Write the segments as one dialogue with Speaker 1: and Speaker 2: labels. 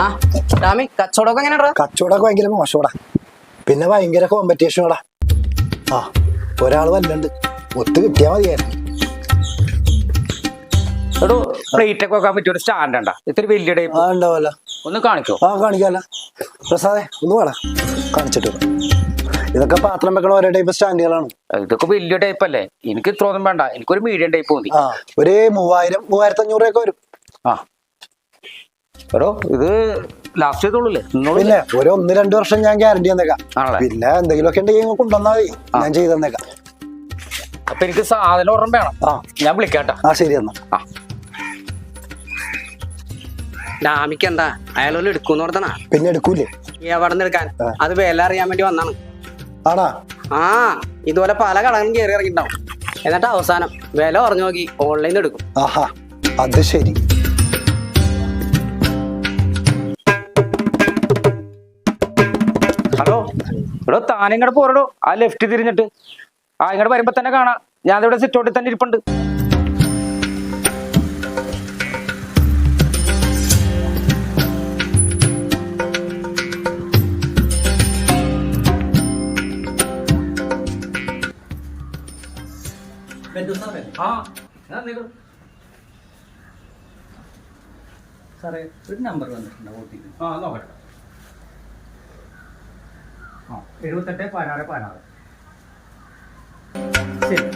Speaker 1: ആ രാമി കച്ചവടമൊക്കെ എങ്ങനെയാ?
Speaker 2: കച്ചവടമൊക്കെ ഭയങ്കര മോശോടാ. പിന്നെ ഭയങ്കര കോമ്പറ്റീഷനോടാ. ആ ഒരാൾ വല്ലണ്ട് ഒത്തു കിട്ടിയാ മതിയായിരുന്നു.
Speaker 3: ഒരു പ്ലേറ്റ് ഒക്കെ വെക്കാൻ പറ്റിയ ഒരു സ്റ്റാൻഡ് ഉണ്ടാ? ഇത്തിരി വലിയ ടൈപ്പ്
Speaker 2: ഉണ്ടാവല്ലോ.
Speaker 3: ഒന്ന് കാണിക്കോ?
Speaker 2: കാണിക്കാല്ല പ്രസാദേ, ഒന്ന് വേണം കാണിച്ചിട്ട്. ഇതൊക്കെ പാത്രം വെക്കണ ഓരോ ടൈപ്പ് സ്റ്റാൻഡുകളാണ്.
Speaker 3: ഇതൊക്കെ വലിയ ടൈപ്പ് അല്ലേ? എനിക്ക് ഇത്ര ഒന്നും വേണ്ട, എനിക്കൊരു മീഡിയം ടൈപ്പ് മതി.
Speaker 2: ഒരു 3000-3500 രൂപയൊക്കെ വരും.
Speaker 3: ആ എടോ, ഇത് ലാസ്റ്റ് ചെയ്തോളൂല്ലേ?
Speaker 2: പിന്നെ ഒരു 1-2 വർഷം ഞാൻ ഗ്യാരണ്ടി തന്നേക്കാം. പിന്നെ എന്തെങ്കിലുമൊക്കെ ഉണ്ടെങ്കിൽ കൊണ്ടുവന്നാ മതി, ഞാൻ ചെയ്ത് തന്നേക്കാം.
Speaker 3: അപ്പൊ എനിക്ക് സാധനം ഒരെണ്ണം വേണം. ഞാൻ വിളിക്കാട്ടാ.
Speaker 2: ശരി എന്നാ.
Speaker 1: രാമിക്ക് എന്താ അയാളോല് എടുക്കൂന്ന് പറഞ്ഞാ?
Speaker 2: പിന്നെ എടുക്കൂലേ?
Speaker 1: എവിടെ നിന്ന് എടുക്കാൻ? അത് വില അറിയാൻ വേണ്ടി വന്നാണ്.
Speaker 2: ആണാ?
Speaker 1: ഇതുപോലെ പല കടകളും കയറി ഇറങ്ങിണ്ടാവും. എന്നിട്ട് അവസാനം വില പറഞ്ഞു നോക്കി ഓൺലൈനിൽ എടുക്കും.
Speaker 2: ആഹാ, അത് ശരി.
Speaker 3: ഹലോ എടോ, താനിങ്ങോട്ട് പോരടോ. ആ ലെഫ്റ്റ് തിരിഞ്ഞിട്ട് ഇങ്ങോട്ട് വരുമ്പോ തന്നെ കാണാം. ഞാൻ ഇവിടെ സിറ്റൗട്ടിൽ തന്നെ ഇരിപ്പുണ്ട്.
Speaker 4: സാറേ, ഒരു നമ്പർ വന്നിട്ടുണ്ട് OTP.
Speaker 3: നോക്കട്ടെ. 78-16-16.
Speaker 4: ശരി.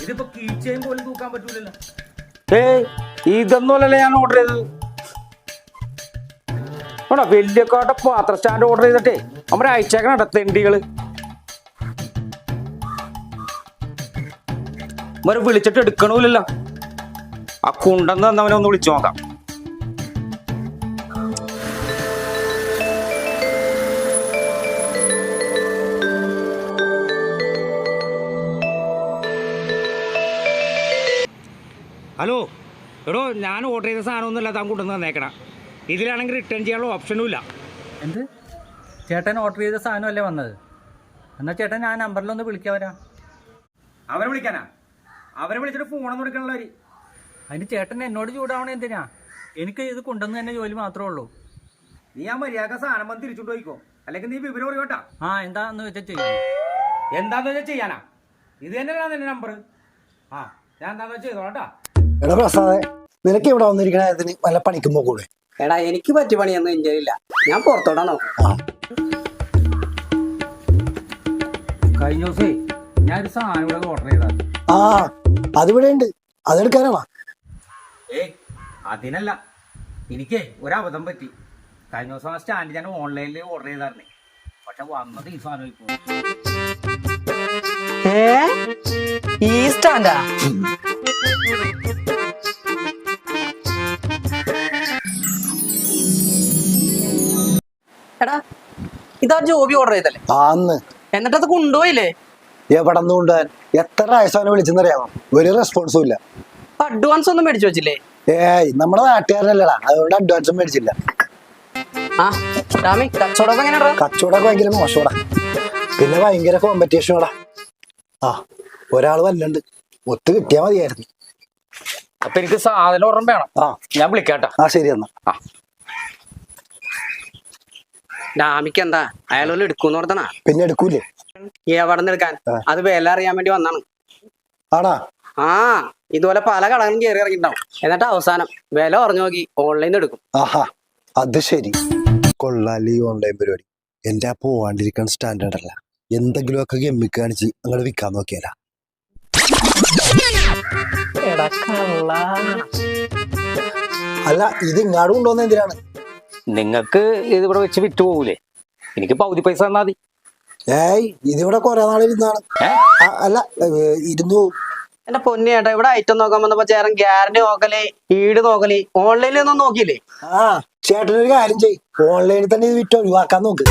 Speaker 3: ഇതിപ്പോ കീച്ചയും പോലും തൂക്കാൻ പറ്റൂലല്ലോ. ഇതൊന്നുമല്ലല്ലോ ഞാൻ ഓർഡർ ചെയ്തത്. വലിയ കോട്ട പാത്ര സ്റ്റാൻഡ് ഓർഡർ ചെയ്തിട്ടേ നമ്മുടെ അയച്ചേക്കണ തെണ്ടികള് ഇവരെ വിളിച്ചിട്ട് എടുക്കണമില്ലല്ലോ. ആ കുണ്ടെന്ന് തന്നവനെ ഒന്ന് വിളിച്ചു നോക്കാം. ഹലോ എടോ, ഞാൻ ഓർഡർ ചെയ്ത സാധനമൊന്നുമില്ല താൻ കൊണ്ടുവന്ന് തന്നേക്കണം. ഇതിലാണെങ്കിൽ റിട്ടേൺ ചെയ്യാനുള്ള ഓപ്ഷനും ഇല്ല.
Speaker 4: എന്ത്? ചേട്ടൻ ഓർഡർ ചെയ്ത സാധനമല്ലേ വന്നത്? എന്നാ ചേട്ടൻ ഞാൻ നമ്പറിലൊന്ന് വിളിക്കാൻ വരാം.
Speaker 3: അവരെ വിളിക്കാനാ? അവരെ വിളിച്ചിട്ട് ഫോണൊന്നും എടുക്കണല്ലോ.
Speaker 4: അതിന് ചേട്ടൻ എന്നോട് ചൂടാവണേ എന്തിനാ? എനിക്ക് ഇത് കൊണ്ടുവന്ന് തന്നെ ജോലി മാത്രമേ ഉള്ളൂ.
Speaker 3: നീ ആ മര്യാദ സാധനം വന്ന് തിരിച്ചുകൊണ്ട് പോയിക്കോ, അല്ലെങ്കിൽ നീ വിവരം പറയോട്ടാ.
Speaker 4: എന്താന്ന് വെച്ചാൽ ചെയ്യാം.
Speaker 3: എന്താന്ന് വെച്ചാൽ ചെയ്യാനാ? ഇത് തന്നെയാണ് നിന്റെ നമ്പർ. ഞാൻ എന്താന്ന് വെച്ചാൽ ചെയ്തോളാട്ടാ.
Speaker 2: എടാ പ്രസാദേ, നിനക്ക് ഇവിടെ വന്നിരിക്കണ വല്ല പണിക്കുമ്പോ കൂടെ?
Speaker 1: എടാ, എനിക്ക് പറ്റിയ പണിയൊന്നും ഇന്ത്യയിലില്ല. ഞാൻ പുറത്തോടാ നോക്കാം.
Speaker 4: കഴിഞ്ഞ ദിവസേ ഞാനൊരു സാധനം ഇവിടെ ഓർഡർ ചെയ്താ.
Speaker 2: അതിവിടെ ഉണ്ട്, അതെടുക്കാനാണോ?
Speaker 3: അതിനല്ല, എനിക്ക് ഒരബദ്ധം പറ്റി. കഴിഞ്ഞ ദിവസം ആ സ്റ്റാൻഡ് ഞാൻ ഓൺലൈനിൽ ഓർഡർ ചെയ്തായിരുന്നേ. പക്ഷെ വന്നത് ഈ സാധനം ഇപ്പോ.
Speaker 1: ഈ സ്റ്റാൻഡാ? എടാ, ഇതാ ജോബി ഓർഡർ ചെയ്തല്ലേ? എന്നിട്ട് അത് കൊണ്ടുപോയില്ലേ?
Speaker 2: എവിടെ നിന്ന് കൊണ്ടുപോകാൻ? എത്ര ആയസോനെ വിളിച്ചെന്നറിയാമോ? ഒരു റെസ്പോൺസും ഇല്ല.
Speaker 1: അഡ്വാൻസ് ഒന്നും മേടിച്ചു വെച്ചില്ലേ?
Speaker 2: നമ്മുടെ നാട്ടുകാരനല്ലടാ, അതുകൊണ്ട് അഡ്വാൻസും മേടിച്ചില്ല.
Speaker 1: കച്ചവടമൊക്കെ എങ്ങനെയാ?
Speaker 2: കച്ചവടമൊക്കെ ഭയങ്കര മോശോടാ. പിന്നെ ഭയങ്കര കോമ്പറ്റീഷനോടാ. ഒരാൾ വല്ലണ്ട് ഒത്തു കിട്ടിയാ മതിയായിരുന്നു.
Speaker 3: അപ്പൊ എനിക്ക് സാധനം ഒരെണ്ണം വേണം. ഞാൻ വിളിക്കാട്ടാ.
Speaker 2: ശരി എന്നാ.
Speaker 1: രാമിക്ക് എന്താ അയാളോല് എടുക്കൂന്ന് പറഞ്ഞാ?
Speaker 2: പിന്നെ എടുക്കൂലേ?
Speaker 1: എവിടെ നിന്ന് എടുക്കാൻ? അത് വില അറിയാൻ വേണ്ടി വന്നാണ്.
Speaker 2: ആണാ?
Speaker 1: ഇതുപോലെ പല കടകളും കയറി ഇറങ്ങിണ്ടാവും. എന്നിട്ട് അവസാനം വില പറഞ്ഞു നോക്കി ഓൺലൈനിൽ എടുക്കും.
Speaker 2: ആഹാ, അത് ശരി. കൊള്ളാലി ഓൺലൈൻ പരിപാടി. എന്റെ ആ പോവാണ്ടിരിക്കാൻ സ്റ്റാൻഡേർഡ് അല്ല. എന്തെങ്കിലുമൊക്കെ ഗെമ്മിക്ക് കാണിച്ച് അങ്ങനെ വിൽക്കാൻ നോക്കിയാലാ. അല്ല, ഇത് ഇങ്ങാട് കൊണ്ടുവന്ന എന്തിനാണ്?
Speaker 3: നിങ്ങൾക്ക് ഇതിവിടെ വെച്ച് വിറ്റ് പോകൂലേ? എനിക്ക് പകുതി പൈസ തന്നാ മതി.
Speaker 2: ഇതിവിടെ കൊറേ നാൾ ഇരുന്നാണ്. അല്ല, ഇരുന്നു.
Speaker 1: എന്റെ പൊന്നിയേട്ടാ, ഇവിടെ ഐറ്റം നോക്കാൻ വന്നപ്പോ ചേരൻ ഗ്യാരണ്ടി നോക്കലേ, ഈട് നോക്കലേ, ഓൺലൈനിൽ ഒന്നും നോക്കിയില്ലേ?
Speaker 2: ചേട്ടനൊരു കാര്യം ചെയ്യും, ഓൺലൈനിൽ തന്നെ ഇത് വിറ്റ് ഒഴിവാക്കാൻ നോക്ക്.